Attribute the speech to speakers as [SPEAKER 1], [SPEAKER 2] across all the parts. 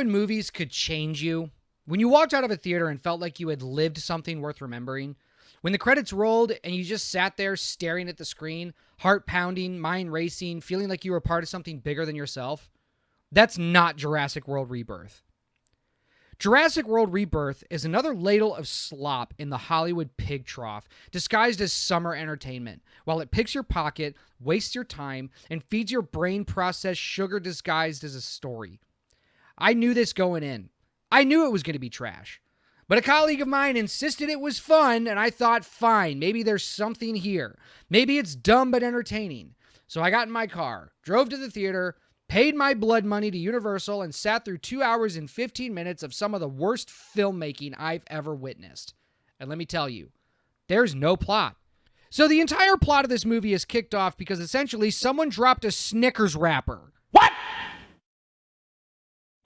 [SPEAKER 1] when movies could change you? When you walked out of a theater and felt like you had lived something worth remembering? When the credits rolled and you just sat there staring at the screen, heart pounding, mind racing, feeling like you were part of something bigger than yourself? That's not Jurassic World Rebirth. Jurassic World Rebirth is another ladle of slop in the Hollywood pig trough, disguised as summer entertainment, while it picks your pocket, wastes your time, and feeds your brain processed sugar disguised as a story. I knew this going in. I knew it was going to be trash. But a colleague of mine insisted it was fun, and I thought, fine, maybe there's something here. Maybe it's dumb but entertaining. So I got in my car, drove to the theater, paid my blood money to Universal, and sat through 2 hours and 15 minutes of some of the worst filmmaking I've ever witnessed. And let me tell you, there's no plot. So the entire plot of this movie is kicked off because essentially someone dropped a Snickers wrapper.
[SPEAKER 2] What?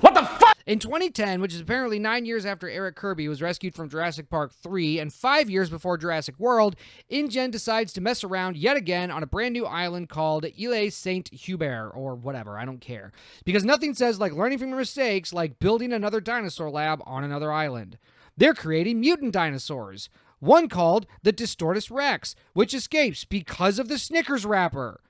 [SPEAKER 2] What the fuck?
[SPEAKER 1] In 2010, which is apparently 9 years after Eric Kirby was rescued from Jurassic Park 3 and 5 years before Jurassic World, InGen decides to mess around yet again on a brand new island called Ile Saint-Hubert, or whatever, I don't care. Because nothing says like learning from your mistakes like building another dinosaur lab on another island. They're creating mutant dinosaurs. One called the Distortus Rex, which escapes because of the Snickers wrapper.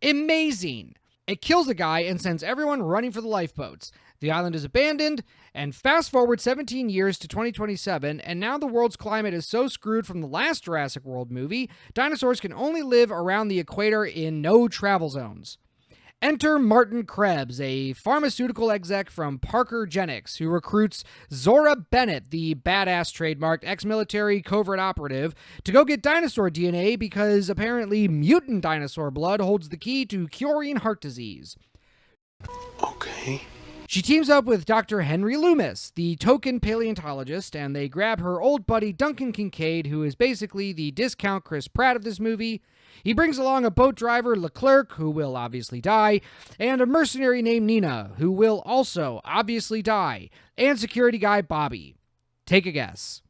[SPEAKER 1] Amazing! It kills a guy and sends everyone running for the lifeboats. The island is abandoned, and fast forward 17 years to 2027, and now the world's climate is so screwed from the last Jurassic World movie, dinosaurs can only live around the equator in no travel zones. Enter Martin Krebs, a pharmaceutical exec from Parker Genix, who recruits Zora Bennett, the badass trademarked ex-military covert operative, to go get dinosaur DNA because apparently mutant dinosaur blood holds the key to curing heart disease.
[SPEAKER 2] Okay.
[SPEAKER 1] She teams up with Dr. Henry Loomis, the token paleontologist, and they grab her old buddy Duncan Kincaid, who is basically the discount Chris Pratt of this movie. He brings along a boat driver, Leclerc, who will obviously die, and a mercenary named Nina, who will also obviously die, and security guy Bobby. Take a guess.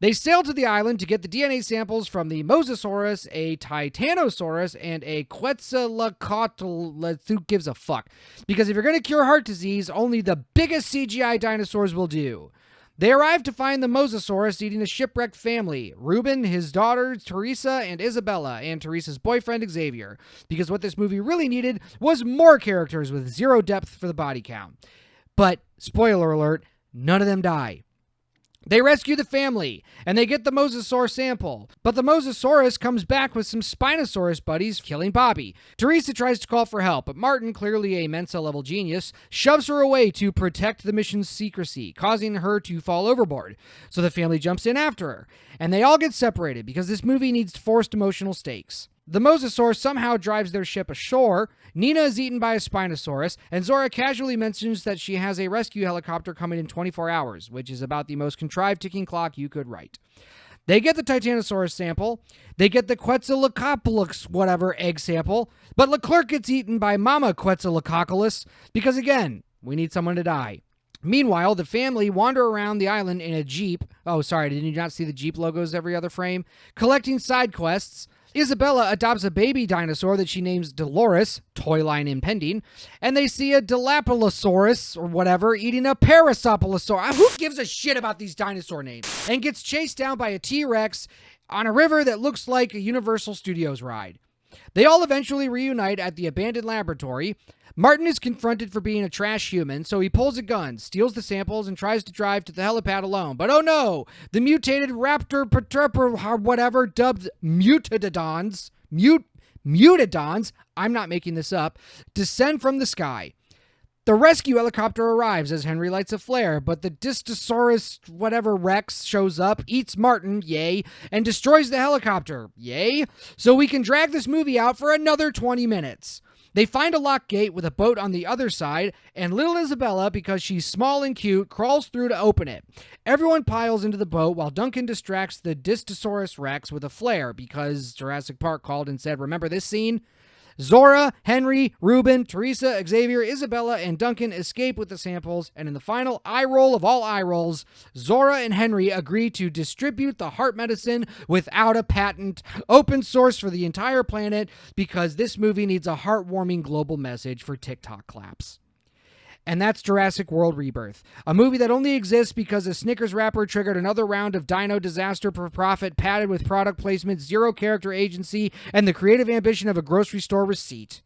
[SPEAKER 1] They sail to the island to get the DNA samples from the Mosasaurus, a Titanosaurus, and a Quetzalcoatl. Who gives a fuck? Because if you're going to cure heart disease, only the biggest CGI dinosaurs will do. They arrive to find the Mosasaurus eating a shipwrecked family, Reuben, his daughter Teresa, and Isabella, and Teresa's boyfriend Xavier, because what this movie really needed was more characters with zero depth for the body count. But, spoiler alert, none of them die. They rescue the family, and they get the Mosasaur sample, but the Mosasaurus comes back with some Spinosaurus buddies killing Bobby. Teresa tries to call for help, but Martin, clearly a Mensa-level genius, shoves her away to protect the mission's secrecy, causing her to fall overboard. So the family jumps in after her, and they all get separated because this movie needs forced emotional stakes. The Mosasaur somehow drives their ship ashore, Nina is eaten by a Spinosaurus, and Zora casually mentions that she has a rescue helicopter coming in 24 hours, which is about the most contrived ticking clock you could write. They get the Titanosaurus sample, they get the Quetzalcoatlus whatever egg sample, but Leclerc gets eaten by Mama Quetzalcoatlus because, again, we need someone to die. Meanwhile, the family wander around the island in a Jeep. Oh, sorry, did you not see the Jeep logos every other frame? Collecting side quests. Isabella adopts a baby dinosaur that she names Dolores, toy line impending, and they see a Dilophosaurus, or whatever, eating a Parasaurolosaurus. Who gives a shit about these dinosaur names? And gets chased down by a T-Rex on a river that looks like a Universal Studios ride. They all eventually reunite at the abandoned laboratory. Martin is confronted for being a trash human, so he pulls a gun, steals the samples, and tries to drive to the helipad alone. But oh no! The mutated raptor whatever, dubbed mutadons, I'm not making this up, descend from the sky. The rescue helicopter arrives as Henry lights a flare, but the Distosaurus whatever Rex shows up, eats Martin, yay, and destroys the helicopter, yay, so we can drag this movie out for another 20 minutes. They find a locked gate with a boat on the other side, and little Isabella, because she's small and cute, crawls through to open it. Everyone piles into the boat while Duncan distracts the Distosaurus Rex with a flare because Jurassic Park called and said, remember this scene? Zora, Henry, Reuben, Teresa, Xavier, Isabella, and Duncan escape with the samples, and in the final eye roll of all eye rolls, Zora and Henry agree to distribute the heart medicine without a patent, open source for the entire planet, because this movie needs a heartwarming global message for TikTok claps. And that's Jurassic World Rebirth, a movie that only exists because a Snickers wrapper triggered another round of dino-disaster for profit, padded with product placement, zero character agency, and the creative ambition of a grocery store receipt.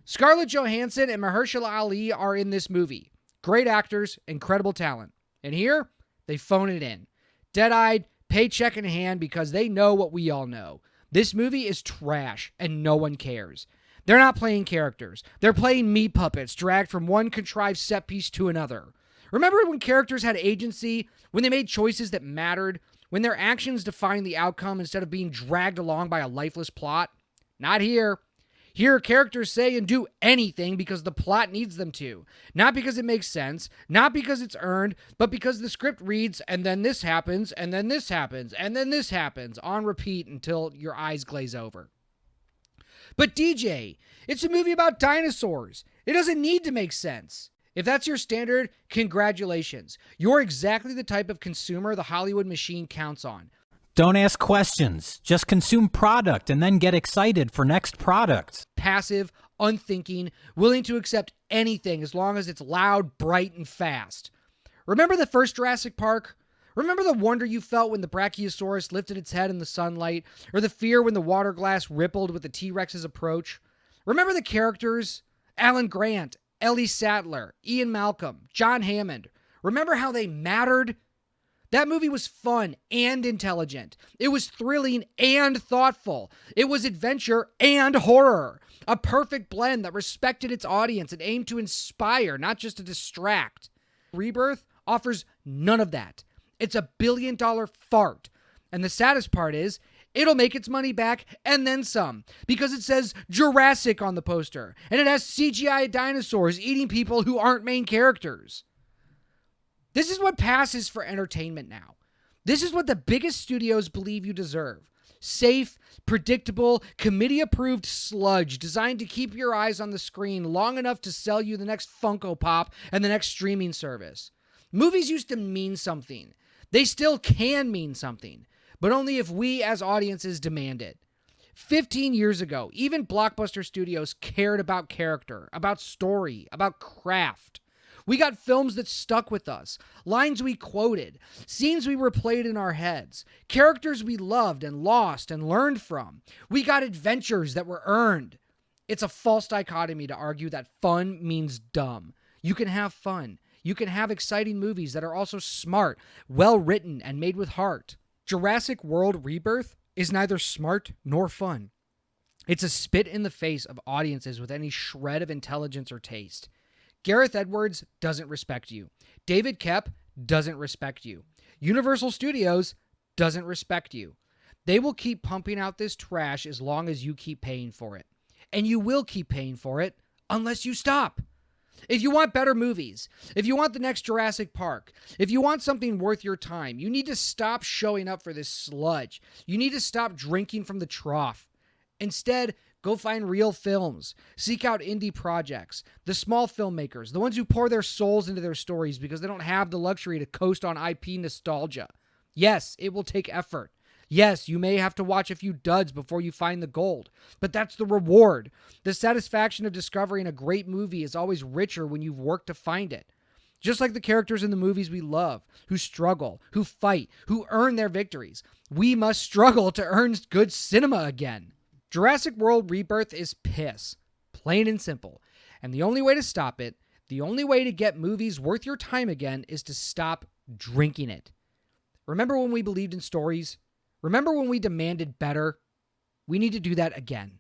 [SPEAKER 1] Scarlett Johansson and Mahershala Ali are in this movie. Great actors, incredible talent. And here, they phone it in. Dead-eyed, paycheck in hand, because they know what we all know. This movie is trash, and no one cares. They're not playing characters. They're playing meat puppets dragged from one contrived set piece to another. Remember when characters had agency? When they made choices that mattered? When their actions defined the outcome instead of being dragged along by a lifeless plot? Not here. Here, characters say and do anything because the plot needs them to. Not because it makes sense, not because it's earned, but because the script reads, and then this happens, and then this happens, and then this happens, on repeat until your eyes glaze over. But DJ, it's a movie about dinosaurs. It doesn't need to make sense. If that's your standard, congratulations. You're exactly the type of consumer the Hollywood machine counts on.
[SPEAKER 3] Don't ask questions. Just consume product and then get excited for next product.
[SPEAKER 1] Passive, unthinking, willing to accept anything as long as it's loud, bright, and fast. Remember the first Jurassic Park? Remember the wonder you felt when the Brachiosaurus lifted its head in the sunlight, or the fear when the water glass rippled with the T-Rex's approach? Remember the characters? Alan Grant, Ellie Sattler, Ian Malcolm, John Hammond. Remember how they mattered? That movie was fun and intelligent. It was thrilling and thoughtful. It was adventure and horror. A perfect blend that respected its audience and aimed to inspire, not just to distract. Rebirth offers none of that. It's a billion-dollar fart. And the saddest part is, it'll make its money back and then some, because it says Jurassic on the poster, and it has CGI dinosaurs eating people who aren't main characters. This is what passes for entertainment now. This is what the biggest studios believe you deserve. Safe, predictable, committee-approved sludge designed to keep your eyes on the screen long enough to sell you the next Funko Pop and the next streaming service. Movies used to mean something. They still can mean something, but only if we as audiences demand it. 15 years ago, even blockbuster studios cared about character, about story, about craft. We got films that stuck with us, lines we quoted, scenes we replayed in our heads, characters we loved and lost and learned from. We got adventures that were earned. It's a false dichotomy to argue that fun means dumb. You can have fun. You can have exciting movies that are also smart, well-written, and made with heart. Jurassic World Rebirth is neither smart nor fun. It's a spit in the face of audiences with any shred of intelligence or taste. Gareth Edwards doesn't respect you. David Koepp doesn't respect you. Universal Studios doesn't respect you. They will keep pumping out this trash as long as you keep paying for it. And you will keep paying for it unless you stop. If you want better movies, if you want the next Jurassic Park, if you want something worth your time, you need to stop showing up for this sludge. You need to stop drinking from the trough. Instead, go find real films. Seek out indie projects. The small filmmakers, the ones who pour their souls into their stories because they don't have the luxury to coast on IP nostalgia. Yes, it will take effort. Yes, you may have to watch a few duds before you find the gold, but that's the reward. The satisfaction of discovering a great movie is always richer when you've worked to find it. Just like the characters in the movies we love, who struggle, who fight, who earn their victories. We must struggle to earn good cinema again. Jurassic World Rebirth is piss, plain and simple. And the only way to stop it, the only way to get movies worth your time again, is to stop drinking it. Remember when we believed in stories? Remember when we demanded better? We need to do that again.